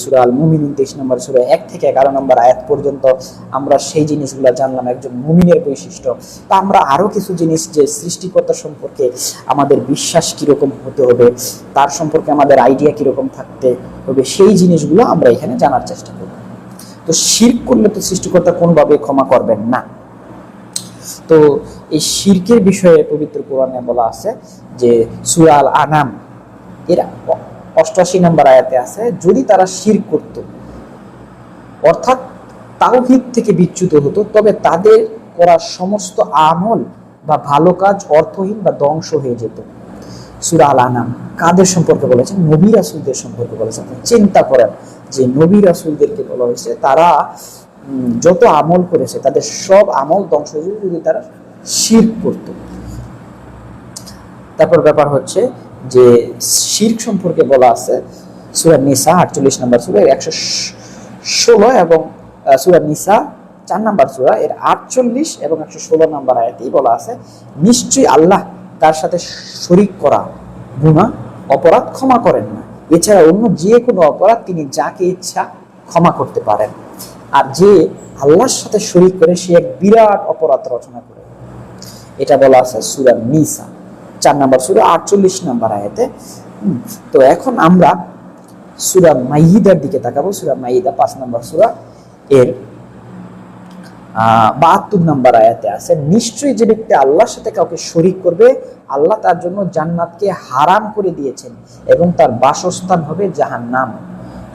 সূরা আল মুমিনুন 23 নম্বর সূরা 1 থেকে 11 নম্বর আয়াত পর্যন্ত আমরা সেই জিনিসগুলো জানলাম একজন মুমিনের বৈশিষ্ট্য। তা আমরা আরো কিছু জিনিস যে সৃষ্টিকর্তা সম্পর্কে আমাদের বিশ্বাস কিরকম হতে হবে, তার সম্পর্কে আমাদের আইডিয়া কিরকম থাকতে হবে, সেই জিনিসগুলো আমরা এখানে জানার চেষ্টা করব। তো শিরক করলে তো সৃষ্টিকর্তা কোনোভাবে ক্ষমা করবেন না। তো এই শিরকের বিষয়ে পবিত্র কোরআনে বলা আছে যে সূরা আল আনাম এর 88 নম্বর আয়াতে আছে, যদি তারা শিরক করত অর্থাৎ তাওহীদ থেকে বিচ্যুত হতো, তবে তাদের করা সমস্ত আমল বা ভালো কাজ অর্থহীন বা ধ্বংস হয়ে যেত। সূরা আল আনাম কাদের সম্পর্কে বলেছেন? নবী রাসূলদের সম্পর্কে বলেছেন। চিন্তা করেন যে নবী রাসূলদেরকে বলা হয়েছে তারা যত আমল করেছে তাদের সব আমল ধ্বংস হয়ে যেত যদি তারা শিরক করত। তারপর ব্যাপার হচ্ছে যে শিরক সম্পর্কে বলা আছে সূরা নিসা 48 নম্বর সূরা 116 এবং সূরা নিসা 4 নম্বর সূরা এর 48 এবং 116 নম্বর আয়াতেই বলা আছে, নিশ্চয়ই আল্লাহ তার সাথে শরীক করা গুনাহ অপরাধ ক্ষমা করেন না। এছাড়া অন্য যে কোনো অপরাধ তিনি যাকে ইচ্ছা ক্ষমা করতে পারেন। আর যে আল্লাহর সাথে শরীক করে সে এক বিরাট অপরাধ রচনা করে। এটা বলা আছে সূরা নিসা 4 নম্বর সূরা 48 নম্বর আয়াতে। তো এখন আমরা সূরা মাইদার দিকে তাকাবো। সূরা মাইদা 5 নম্বর সূরা এর 72 নম্বর আয়াতে আছে, নিশ্চয়ই যে ব্যক্তি আল্লাহর সাথে কাউকে শরীক করবে আল্লাহ তার জন্য জান্নাতকে হারাম করে দিয়েছেন এবং তার বাসস্থান হবে জাহান্নাম।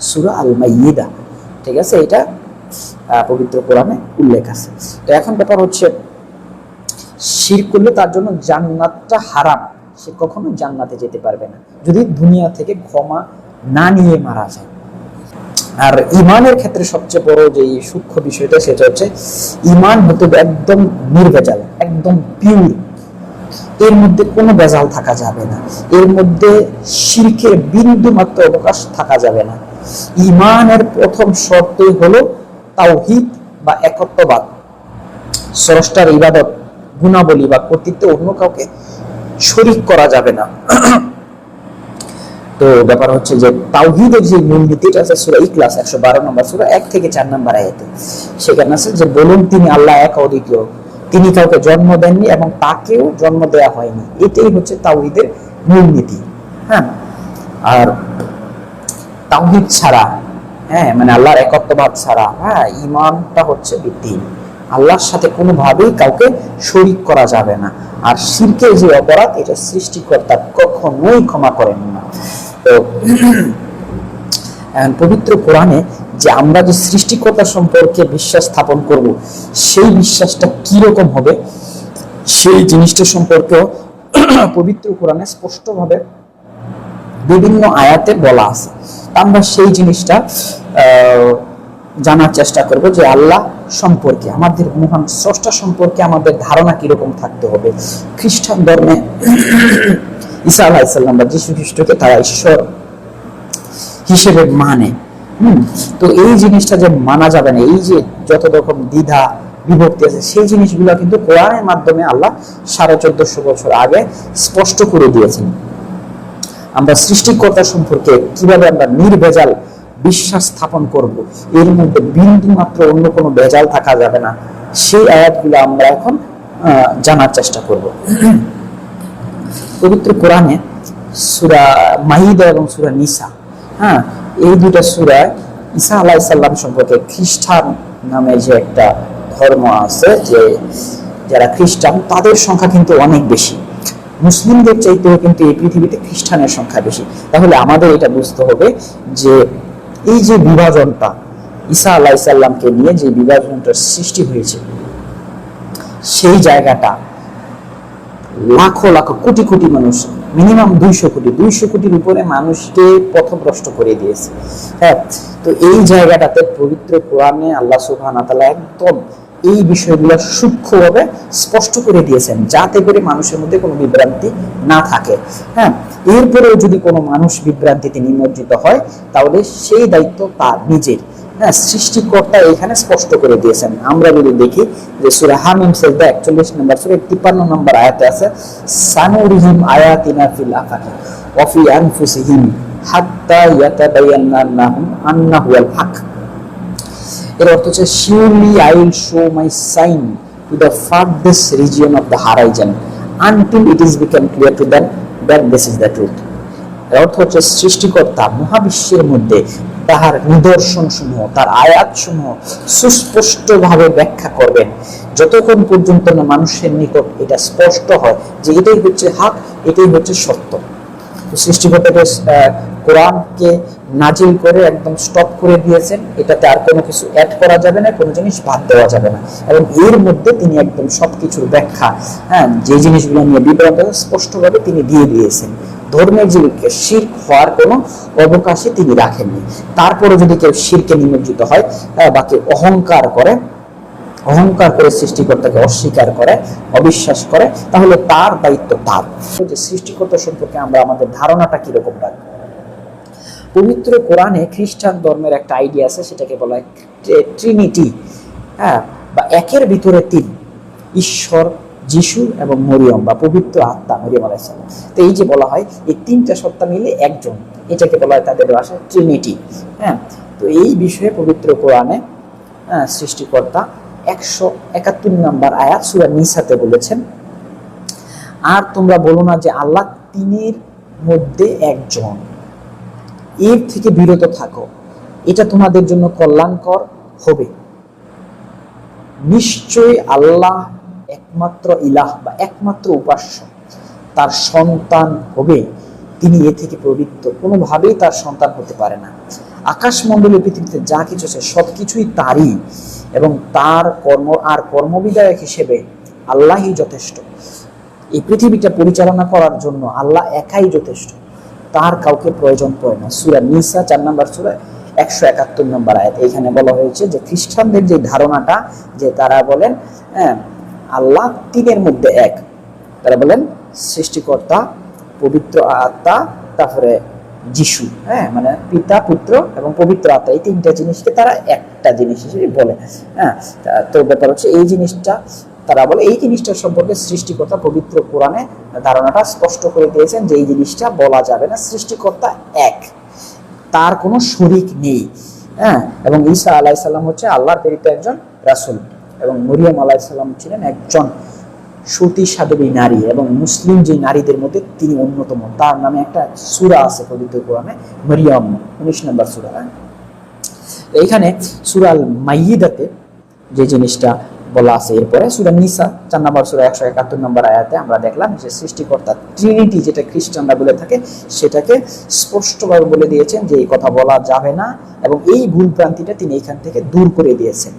সূরা আল মাইদা, ঠিক আছে, এটা পবিত্র কোরআনে উল্লেখ আছে। তো এখন ব্যাপার হচ্ছে শিরক করলে তার জন্য জান্নাতটা হারাম, সে কখনো জান্নাতে যেতে পারবে না যদি দুনিয়া থেকে ক্ষমা না নিয়ে মারা যায়। আর ঈমানের ক্ষেত্রে সবচেয়ে বড় যে সূক্ষ্ম বিষয়টা সেটা হচ্ছে ঈমান হতে একদম নির্ভেজাল, একদম পিওর, এর মধ্যে কোনো ভেজাল থাকা যাবে না, এর মধ্যে শিরকের বিন্দু মাত্র অবকাশ থাকা যাবে না। ঈমানের প্রথম শর্তই হলো তাওহীদ বা একত্ববাদ, স্রষ্টার ইবাদত, গুণাবলী বা কর্তৃত্বে অন্য কাউকে শরীক করা যাবে না। তো ব্যাপার হচ্ছে যে তাওহীদের যে মূলনীতিটা আছে সূরা ইখলাস 112 নম্বর সূরা 1 থেকে 4 নম্বর আয়াতে, সেখানে আছে যে বলুন তিনি আল্লাহ এক অদ্বিতীয়, তিনি কাউকে জন্ম দেননি এবং তাকেও জন্ম দেয়া হয়নি। এটাই হচ্ছে তাওহীদের মূলনীতি। হ্যাঁ, আর তাওহীদ ছাড়া, মানে আল্লাহর একত্ববাদ ছাড়া ঈমানটা হচ্ছে ভিত্তিহীন। আল্লাহর সাথে কোনোভাবেই কাউকে শরীক করা যাবে না। আর শিরকের যে অপরাধ, এটা সৃষ্টিকর্তা কখনোই ক্ষমা করেন না। তো পবিত্র কোরআনে যে আমরা যে সৃষ্টিকর্তা সম্পর্কে বিশ্বাস স্থাপন করব, সেই বিশ্বাসটা কিরকম হবে সেই জিনিসটা সম্পর্কে পবিত্র কোরআনে স্পষ্টভাবে বিভিন্ন আয়াতে বলা আছে। আমরা সেই জিনিসটা জানার চেষ্টা করব যে আল্লাহ সম্পর্কে, আমাদের মহান স্রষ্টা সম্পর্কে আমাদের ধারণা কিরকম থাকতে হবে। খ্রিস্টান ধর্মে ঈসা আলাইহিস সালাম বা যীশু খ্রিস্টকে তারা ঈশ্বর হিসেবে মানে। তো এই জিনিসটা যে মানা যাবে না, এই যে যত রকম দ্বিধা বিভক্তি আছে, সেই জিনিসগুলো কিন্তু কোরআনের মাধ্যমে আল্লাহ 1450 বছর আগে স্পষ্ট করে দিয়েছেন। আমরা সৃষ্টিকর্তা সম্পর্কে কিভাবে আমরা নির্ভেজাল বিশ্বাস স্থাপন করব, এর মধ্যে বিন্দু মাত্র অন্য কোনো ভেজাল থাকা যাবে না, সেই আয়াতগুলো আমরা এখন জানার চেষ্টা করব। পবিত্র কোরআনে সূরা মাইদা এবং সূরা নিসা, এই দুইটা সূরায় ঈসা আলাইহিস সালাম সম্পর্কে, খ্রিস্টান নামে যে একটা ধর্ম আছে, যে যারা খ্রিস্টান তাদের সংখ্যা কিন্তু অনেক বেশি, মুসলিমদের চাইতেও কিন্তু এই পৃথিবীতে খ্রিস্টানের সংখ্যা বেশি। তাহলে আমাদের এটা বুঝতে হবে যে এই যে বিভাজনটা, ঈসা আলাইহিস সালামকে নিয়ে যে বিভাজনটা সৃষ্টি হয়েছে, সেই জায়গাটা লাখো লাখো কোটি কোটি মানুষ, মিনিমাম 200 কোটির উপরে মানুষকে পথভ্রষ্ট করে দিয়েছে। তো এই জায়গাটাতে পবিত্র কোরআনে আল্লাহ সুবহানাহু ওয়া তাআলা একদম এই বিষয়গুলো সূক্ষ্মভাবে স্পষ্ট করে দিয়েছেন, যাতে করে মানুষের মধ্যে কোনো বিভ্রান্তি না থাকে। এরপরেও যদি কোনো মানুষ বিভ্রান্তিতে নিমজ্জিত হয় তাহলে সেই দায়িত্ব তার নিজের। সৃষ্টিকর্তা এখানে স্পষ্ট করে দিয়েছেন। আমরা যদি দেখি যে সূরা হামিম সিজদা 41 নম্বর সূরা 53 নম্বর আয়াতে আছে, সানুরিহিম আয়াতিনা ফিল আফাকি ওয়া ফি আনফুসিহিম হাত্তা ইয়াতাবায়ান্না লাহুম আন্নাহু আল হক। এর অর্থ হচ্ছে surely I will show my sign to the farthest region of the horizon until it is become clear to them that this is the truth। এর অর্থ হচ্ছে সৃষ্টিকর্তা মহাবিশ্বের মধ্যে তাহার নিদর্শন সমূহ, তার আয়াত সমূহ সুস্পষ্টভাবে ব্যাখ্যা করবেন যতক্ষণ পর্যন্ত না মানুষের নিকট এটা স্পষ্ট হয় যে এটাই হচ্ছে হক, এটাই হচ্ছে সত্য। সৃষ্টিকর্তাকে কোরআনকে নাজিল করে একদম স্টপ করে দিয়েছেন, এটাতে আর কোনো কিছু অ্যাড করা যাবে না, কোনো জিনিস বাদ দেওয়া যাবে না, এবং এর মধ্যে তিনি একদম সবকিছুর ব্যাখ্যা, যে জিনিসগুলো নিয়ে বিভ্রান্ত স্পষ্টভাবে তিনি দিয়ে দিয়েছেন। ধর্মের জীবকে শিরক হওয়ার কোনো অবকাশই তিনি রাখেননি। তারপরে যদি কেউ শিরকে নিমজ্জিত হয় বা কেউ অহংকার করে সৃষ্টিকর্তাকে অস্বীকার করে, অবিশ্বাস করে, তাহলে তার দায়িত্ব তার। যে সৃষ্টিকর্তা সম্পর্কে আমরা আমাদের ধারণাটা কিরকম রাখবো। পবিত্র কোরআনে খ্রিস্টান ধর্মের একটা আইডিয়া আছে, সেটাকে বলা হয় ট্রিনিটি, বা একের ভিতরে তিন, ঈশ্বর, যিশু এবং মরিয়ম বা পবিত্র আত্মা মরিয়ম আলাইহিস সালাম। তো এই যে বলা হয় এই তিনটা সত্তা মিলে একজন, এটাকে বলা হয় তাদের ভাষায় ট্রিনিটি। তো এই বিষয়ে পবিত্র কোরআনে সৃষ্টিকর্তা 171 নম্বর আয়াত সূরা নিসাতে বলেছেন, আর তোমরা বলো না যে আল্লাহ তিনের মধ্যে একজন, এর থেকে বিরত থাকো, এটা তোমাদের জন্য কল্যাণকর হবে। নিশ্চয়ই আল্লাহ একমাত্র ইলাহ বা একমাত্র উপাস্য, তার সন্তান হবে, তিনি এ থেকে পবিত্র, কোনোভাবেই তার সন্তান হতে পারে না। আকাশমণ্ডলীয় পৃথিবীতে যা কিছু আছে সবকিছুই তারই, এবং তার কর্মবিধায়ক হিসেবে আল্লাহই যথেষ্ট। এই পৃথিবীটা পরিচালনা করার জন্য আল্লাহ একাই যথেষ্ট, তার কাউকে প্রয়োজন পড়ে না। সূরা নিসা 4 নম্বর সূরা 171 নম্বর আয়াত। এখানে বলা হয়েছে যে খ্রিস্টানদের যে ধারণাটা, যে তারা বলেন আল্লাহ তিনের মধ্যে এক, তারা বলেন সৃষ্টিকর্তা, পবিত্র আত্মা, তারপরে যিশু, মানে পিতা, পুত্র এবং পবিত্র আত্মা, এই তিনটা জিনিসকে তারা একটা জিনিস হিসেবে বলে। তো ব্যাপার হচ্ছে এই জিনিসটা তারা বলে, এই জিনিসটা সম্পর্কে সৃষ্টিকর্তা পবিত্র কোরআনে ধারণাটা স্পষ্ট করে দিয়েছেন যে এই জিনিসটা বলা যাবে না। সৃষ্টিকর্তা এক, তার কোনো শরীক নেই। এবং ঈসা আলাইহিস সালাম হচ্ছে আল্লাহর প্রেরিত একজন রাসূল, এবং মরিয়ম আলাইহিস সালাম ছিলেন একজন সতী সাধবী নারী, এবং মুসলিম যে নারীদের মধ্যে তিনি অন্যতম। তার নামে একটা সূরা আছে পবিত্র কোরআনে, মরিয়ম, 19 নম্বর সূরা। এইখানে সূরা আল মাইদাতে যে জিনিসটা বলা আছে, এরপরে সূরা নিসা 4 নম্বর সূরা 171 নম্বর আয়াতে আমরা দেখলাম যে সৃষ্টিকর্তা ট্রিনিটি, যেটা খ্রিস্টানরা বলে থাকে, সেটাকে স্পষ্টভাবে বলে দিয়েছেন যে এই কথা বলা যাবে না, এবং এই ভুল ভ্রান্তিটা তিনি এখান থেকে দূর করে দিয়েছেন।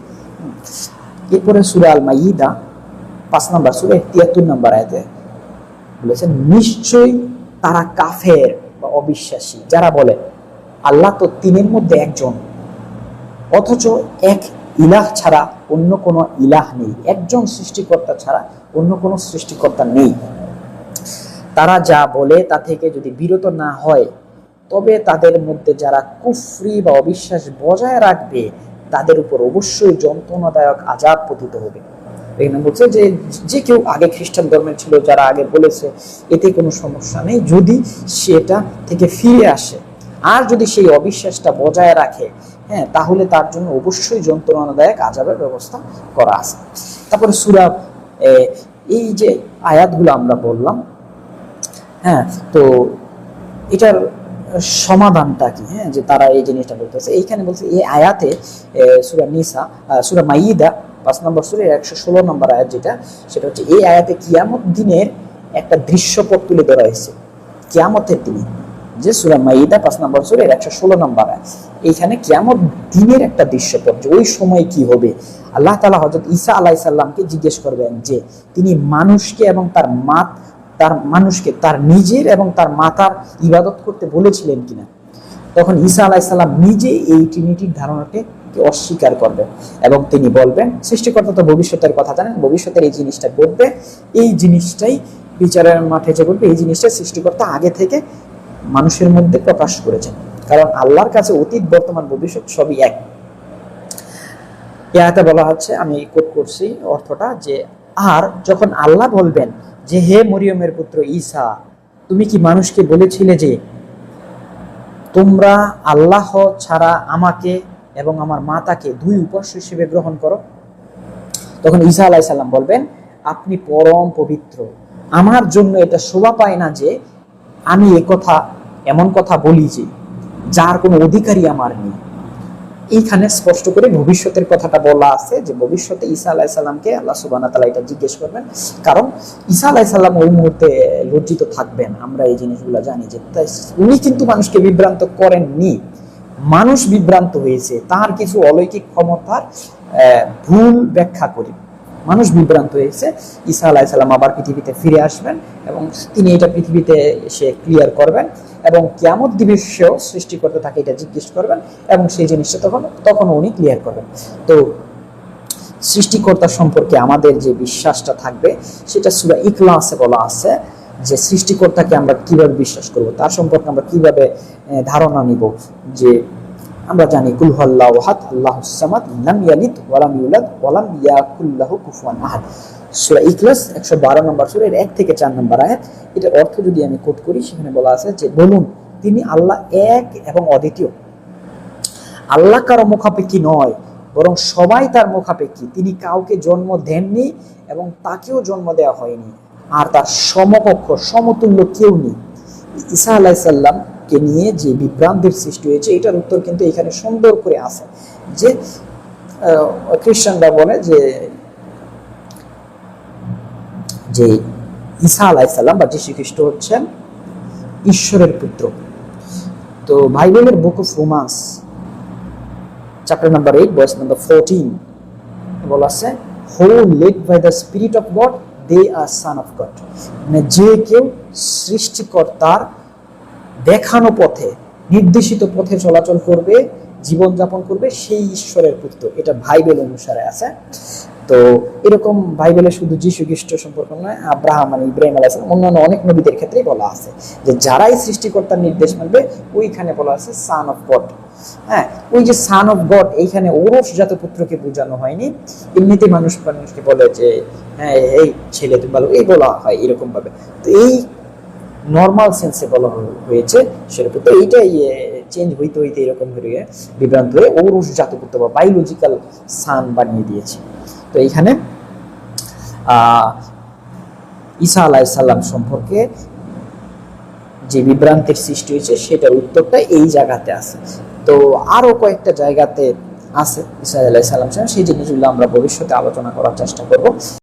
এরপরে সূরা আল মাইদা 5 নম্বর সূরা 73 নম্বর আয়াতে বলেছেন, নিশ্চয়ই তারা কাফের বা অবিশ্বাসী যারা বলে আল্লাহ তো তিনের মধ্যে একজন, অথচ এক ইলাহ ছাড়া অন্য কোনো ইলাহ নেই, একজন সৃষ্টিকর্তা ছাড়া অন্য কোনো সৃষ্টিকর্তা নেই। তারা যা বলে তা থেকে যদি বিরত না হয়, তবে তাদের মধ্যে যারা কুফরি বা অবিশ্বাস বজায় রাখবে তাদের উপর অবশ্যই যন্ত্রণাদায়ক আযাব পতিত হবে। এখানে বলছে যে যে কেউ আগে খ্রিস্টান ধর্মের ছিল, যারা আগে বলেছে এতে কোনো সমস্যা নেই, যদি সেটা থেকে ফিরে আসে আর যদি সেই অবিশ্বাসটা বজায় রাখে, তাহলে তার জন্য অবশ্যই যন্ত্রণাদায়ক আযাবের ব্যবস্থা করা আছে। তারপরে সূরা এই যে আয়াতগুলো আমরা বললাম, তো এটার সমাধানটা কি, যে তারা এই জিনিসটা বলতেছে। এইখানে বলছে এই আয়াতে সূরা মাইদা 5 নম্বর সূরা 116 নম্বর আয়াত, সেটা হচ্ছে এই আয়াতে কিয়ামত দিনের একটা দৃশ্যপট তুলে ধরা হয়েছে। কিয়ামতের দিনে, যে সূরা মাইদা 5 নম্বর সূরা 116 নম্বর আয়াত, এইখানে কিয়ামত দিনের একটা দৃশ্যপট, যে ওই সময় কি হবে। আল্লাহ তাআলা হযরত ঈসা আলাইহিস সালামকে জিজ্ঞেস করবেন যে তিনি মানুষকে এবং তার নিজের এবং তার মাতার ইবাদত করতে বলেছিলেন কিনা। তখন ঈসা আলাইহিস সালাম নিজে এই ট্রিনিটির ধারণাকে অস্বীকার করবেন, এবং তিনি বলবেন সৃষ্টিকর্তা তো ভবিষ্যতের কথা জানেন, ভবিষ্যতের এই জিনিসটা ঘটবে, এই জিনিসটাই বিচারের মাঠে যে ঘটবে, এই জিনিসটা সৃষ্টিকর্তা আগে থেকে মানুষের মধ্যে প্রকাশ করেছেন, কারণ আল্লাহর কাছে অতীত, বর্তমান, ভবিষ্যৎ সবই এক। এই আয়াতে বলা হচ্ছে, আমি কোট করছি অর্থটা, যে আর যখন আল্লাহ বলবেন যে হে মরিয়মের পুত্র ঈসা, তুমি কি মানুষকে বলেছিলে যে তোমরা আল্লাহ ছাড়া আমাকে এবং আমার মাতাকে দুই উপাস্য হিসেবে গ্রহণ করো। তখন ঈসা আলাইহিস সালাম বলবেন, আপনি পরম পবিত্র, আমার জন্য এটা শোভা পায় না যে আমি এমন কথা বলি যে যার কোনো অধিকারই আমার নেই। এইখানে স্পষ্ট করে ভবিষ্যতের কথাটা বলা আছে যে ভবিষ্যতে ঈসা আলাইহিস সালামকে আল্লাহ সুবহানাহু ওয়া তাআলা এটা জিজ্ঞেস করবেন, কারণ ঈসা আলাইহিস সালাম ওই মুহূর্তে লজ্জিত থাকবেন। আমরা এই জিনিসগুলো জানি যে উনি কিন্তু মানুষকে বিভ্রান্ত করেননি, মানুষ বিভ্রান্ত হয়েছে তার কিছু অলৌকিক ক্ষমতার ভুল ব্যাখ্যা করে মানুষ বিভ্রান্ত হয়েছে। ঈসা আলাইহিস সালাম আবার পৃথিবীতে ফিরে আসবেন এবং তিনি এটা পৃথিবীতে এসে ক্লিয়ার করবেন এবং কিয়ামত দিবসেও সৃষ্টিকর্তা তাকে এটা জিজ্ঞেস করবেন এবং সেই জিনিসটা তখন উনি ক্লিয়ার করবেন। তো সৃষ্টিকর্তা সম্পর্কে আমাদের যে বিশ্বাসটা থাকবে সেটা সূরা ইখলাসে বলা আছে যে সৃষ্টিকর্তাকে আমরা কিভাবে বিশ্বাস করব, তার সম্পর্কে আমরা কিভাবে ধারণা নিব। যে আমরা জানি কুল হুয়াল্লাহু আহাদ আল্লাহুস সামাদ লাম ইয়ালিদ ওয়া লাম ইউলাদ ওয়া লাম ইয়াকুল লাহু কুফুয়ান আহাদ। সূরা ইখলাস 112 নম্বর সূরা এর 1 থেকে 4 নম্বর আয়াত। এটার অর্থ যদি আমি কোট করি, সেখানে বলা আছে যে বলুন তিনি আল্লাহ এক এবং অদ্বিতীয়, আল্লাহ কারো মুখাপেক্ষী নয় বরং সবাই তার মুখাপেক্ষী, তিনি কাউকে জন্ম দেননি এবং তাকেও জন্ম দেওয়া হয়নি, আর তার সমকক্ষ সমতুল্য কেউ নেই। ঈসা আলাইহিস সালামকে নিয়ে যে বিভ্রান্তির সৃষ্টি হয়েছে এটার উত্তর কিন্তু এখানে সুন্দর করে আছে। যে খ্রিস্টানরা বলে যে ঈসা আলাইহিস সালাম বা যীশু খ্রিস্ট হচ্ছেন ঈশ্বরের পুত্র। তো বাইবেলের book of Romans chapter number 8 verse number 14 বলা আছে, who led by the spirit of God they are son of God. মানে যে কেউ সৃষ্টিকর্তার দেখানো পথে, নির্দেশিত পথে চলাচল করবে, জীবনযাপন করবে, সেই ঈশ্বরের পুত্র। এটা বাইবেল অনুসারে আছে। তো এরকম বাইবেলে শুধু যীশু খ্রিস্ট সম্পর্ক নয়, আব্রাহাম মানে ইব্রাহিম আলাইহিস সালাম, অন্যান্য অনেক নবীদের ক্ষেত্রেই বলা আছে যে যারাই সৃষ্টিকর্তার নির্দেশ মানবে, ওইখানে বলা আছে সান অফ গড। হ্যাঁ, ওই যে সান অফ গড, এইখানে ঔরসজাত পুত্রকে বোঝানো হয়নি। এমনিতে মানুষকে বলে যে হ্যাঁ এই ছেলে তুমি ভালো, এই বলা হয় এরকম ভাবে। তো এই নর্মাল সেন্সে বলা হয়েছে সেরকম। তো এইটাই চেঞ্জ হইতে হইতে এরকম হয়ে বিভ্রান্ত হয়ে ঔরসজাত পুত্র বা বায়োলজিক্যাল সান বানিয়ে দিয়েছে। তো এইখানে ঈসা আলাইহিস সালাম সম্পর্কে যে বিভ্রান্তির সৃষ্টি হয়েছে সেটার উত্তরটা এই জায়গাতে আছে। তো আরো কয়েকটা জায়গাতে আছে ঈসা আলাইহিস সালাম, সেই জিনিসগুলো আমরা ভবিষ্যতে আলোচনা করার চেষ্টা করব।